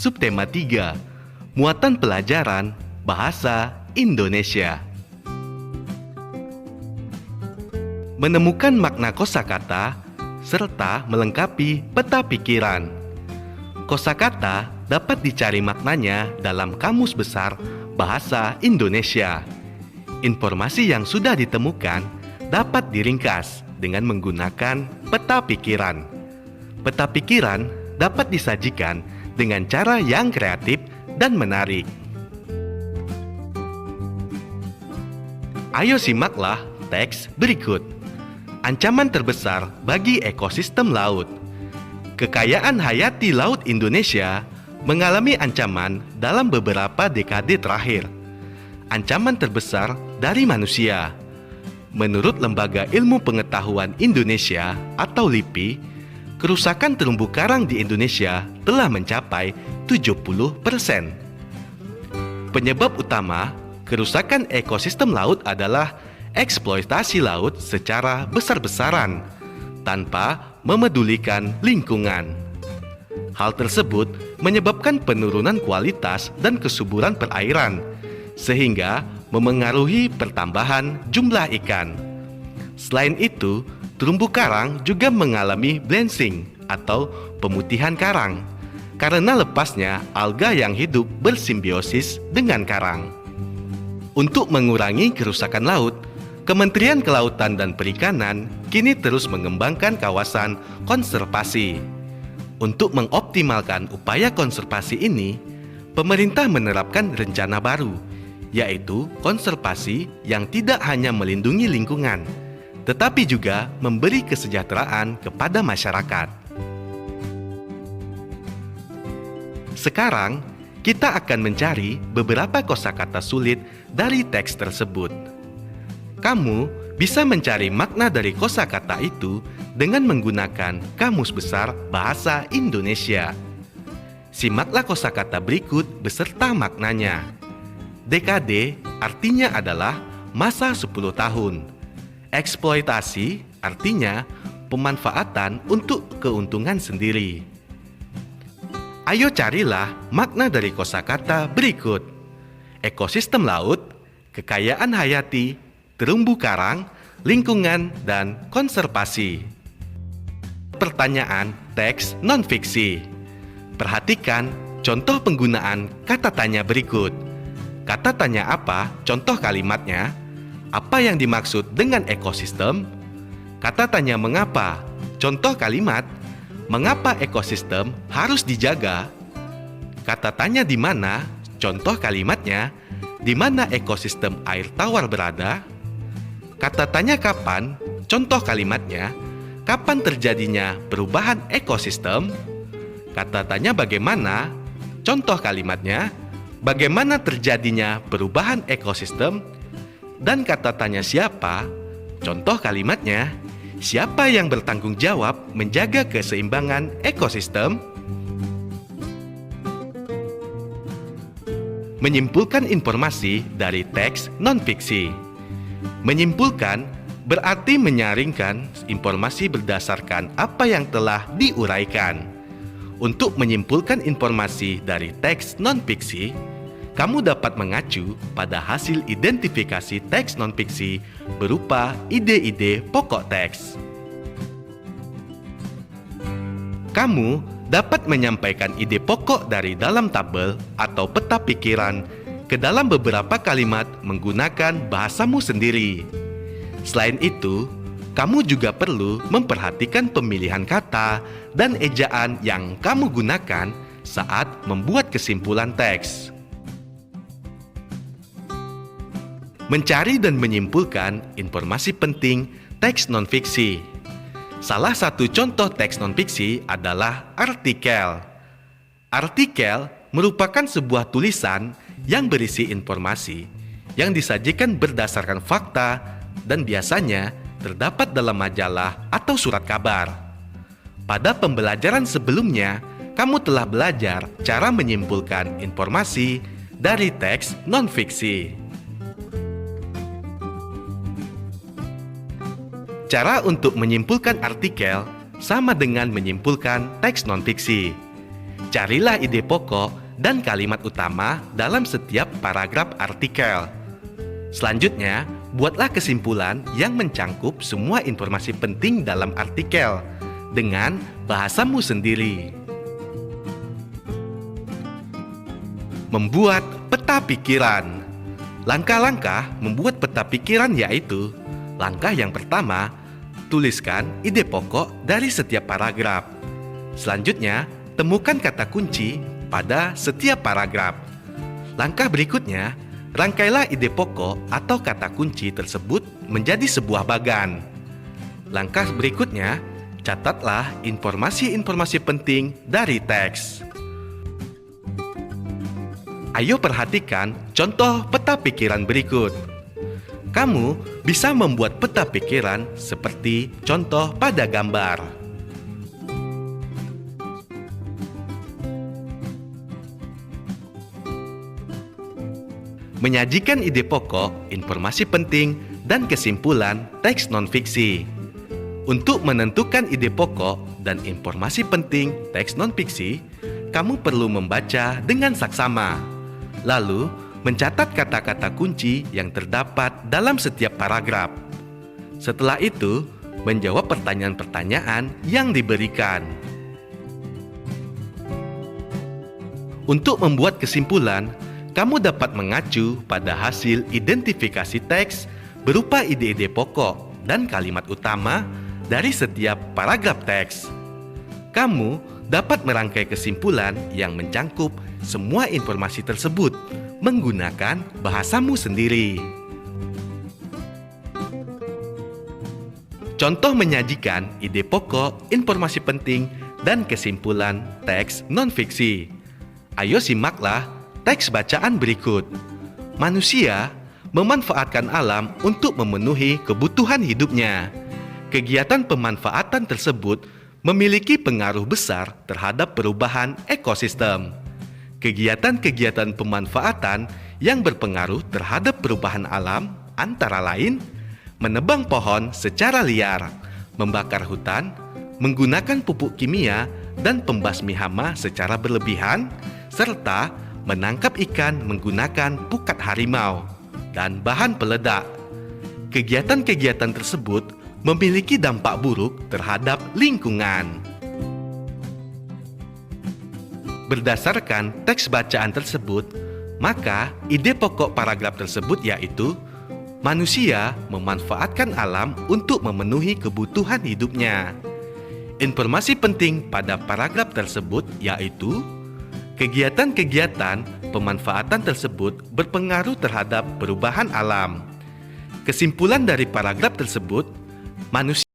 Subtema 3, Muatan Pelajaran Bahasa Indonesia. Menemukan makna kosakata serta melengkapi peta pikiran. Kosakata dapat dicari maknanya dalam Kamus Besar Bahasa Indonesia. Informasi yang sudah ditemukan dapat diringkas dengan menggunakan peta pikiran. Peta pikiran dapat disajikan dengan cara yang kreatif dan menarik. Ayo simaklah teks berikut. Ancaman terbesar bagi ekosistem laut. Kekayaan hayati laut Indonesia mengalami ancaman dalam beberapa dekade terakhir. Ancaman terbesar dari manusia. Menurut Lembaga Ilmu Pengetahuan Indonesia atau LIPI, kerusakan terumbu karang di Indonesia telah mencapai 70%. Penyebab utama kerusakan ekosistem laut adalah eksploitasi laut secara besar-besaran tanpa memedulikan lingkungan. Hal tersebut menyebabkan penurunan kualitas dan kesuburan perairan, sehingga memengaruhi pertambahan jumlah ikan. Selain itu, terumbu karang juga mengalami bleaching atau pemutihan karang karena lepasnya alga yang hidup bersimbiosis dengan karang. Untuk mengurangi kerusakan laut, Kementerian Kelautan dan Perikanan kini terus mengembangkan kawasan konservasi. Untuk mengoptimalkan upaya konservasi ini, pemerintah menerapkan rencana baru, yaitu konservasi yang tidak hanya melindungi lingkungan, tetapi juga memberi kesejahteraan kepada masyarakat. Sekarang, kita akan mencari beberapa kosakata sulit dari teks tersebut. Kamu bisa mencari makna dari kosakata itu dengan menggunakan Kamus Besar Bahasa Indonesia. Simaklah kosakata berikut beserta maknanya. Dekade artinya adalah masa 10 tahun. Eksploitasi artinya pemanfaatan untuk keuntungan sendiri. Ayo carilah makna dari kosakata berikut. Ekosistem laut, kekayaan hayati, terumbu karang, lingkungan, dan konservasi. Pertanyaan teks non-fiksi. Perhatikan contoh penggunaan kata tanya berikut. Kata tanya apa? Contoh kalimatnya. Apa yang dimaksud dengan ekosistem? Kata tanya mengapa? Contoh kalimat. Mengapa ekosistem harus dijaga? Kata tanya di mana? Contoh kalimatnya. Di mana ekosistem air tawar berada? Kata tanya kapan? Contoh kalimatnya. Kapan terjadinya perubahan ekosistem? Kata tanya bagaimana? Contoh kalimatnya. Bagaimana terjadinya perubahan ekosistem? Dan kata tanya siapa? Contoh kalimatnya. Siapa yang bertanggung jawab menjaga keseimbangan ekosistem? Menyimpulkan informasi dari teks non-fiksi. Menyimpulkan berarti menyaringkan informasi berdasarkan apa yang telah diuraikan. Untuk menyimpulkan informasi dari teks non-fiksi, kamu dapat mengacu pada hasil identifikasi teks non-fiksi berupa ide-ide pokok teks. Kamu dapat menyampaikan ide pokok dari dalam tabel atau peta pikiran ke dalam beberapa kalimat menggunakan bahasamu sendiri. Selain itu, kamu juga perlu memperhatikan pemilihan kata dan ejaan yang kamu gunakan saat membuat kesimpulan teks. Mencari dan menyimpulkan informasi penting teks non-fiksi. Salah satu contoh teks non-fiksi adalah artikel. Artikel merupakan sebuah tulisan yang berisi informasi yang disajikan berdasarkan fakta dan biasanya terdapat dalam majalah atau surat kabar. Pada pembelajaran sebelumnya, kamu telah belajar cara menyimpulkan informasi dari teks non-fiksi. Cara untuk menyimpulkan artikel sama dengan menyimpulkan teks non-fiksi. Carilah ide pokok dan kalimat utama dalam setiap paragraf artikel. Selanjutnya, buatlah kesimpulan yang mencangkup semua informasi penting dalam artikel dengan bahasamu sendiri. Membuat peta pikiran. Langkah-langkah membuat peta pikiran yaitu: langkah yang pertama, tuliskan ide pokok dari setiap paragraf. Selanjutnya, temukan kata kunci pada setiap paragraf. Langkah berikutnya, rangkailah ide pokok atau kata kunci tersebut menjadi sebuah bagan. Langkah berikutnya, catatlah informasi-informasi penting dari teks. Ayo perhatikan contoh peta pikiran berikut. Kamu bisa membuat peta pikiran seperti contoh pada gambar. Menyajikan ide pokok, informasi penting, dan kesimpulan teks non-fiksi. Untuk menentukan ide pokok dan informasi penting teks non-fiksi, kamu perlu membaca dengan saksama. Lalu, mencatat kata-kata kunci yang terdapat dalam setiap paragraf. Setelah itu, menjawab pertanyaan-pertanyaan yang diberikan. Untuk membuat kesimpulan, kamu dapat mengacu pada hasil identifikasi teks berupa ide-ide pokok dan kalimat utama dari setiap paragraf teks. Kamu dapat merangkai kesimpulan yang mencangkup semua informasi tersebut menggunakan bahasamu sendiri. Contoh menyajikan ide pokok, informasi penting, dan kesimpulan teks non-fiksi. Ayo simaklah teks bacaan berikut. Manusia memanfaatkan alam untuk memenuhi kebutuhan hidupnya. Kegiatan pemanfaatan tersebut memiliki pengaruh besar terhadap perubahan ekosistem. Kegiatan-kegiatan pemanfaatan yang berpengaruh terhadap perubahan alam antara lain menebang pohon secara liar, membakar hutan, menggunakan pupuk kimia dan pembasmi hama secara berlebihan, serta menangkap ikan menggunakan pukat harimau dan bahan peledak. Kegiatan-kegiatan tersebut memiliki dampak buruk terhadap lingkungan. Berdasarkan teks bacaan tersebut, maka ide pokok paragraf tersebut yaitu manusia memanfaatkan alam untuk memenuhi kebutuhan hidupnya. Informasi penting pada paragraf tersebut yaitu kegiatan-kegiatan pemanfaatan tersebut berpengaruh terhadap perubahan alam. Kesimpulan dari paragraf tersebut, manusia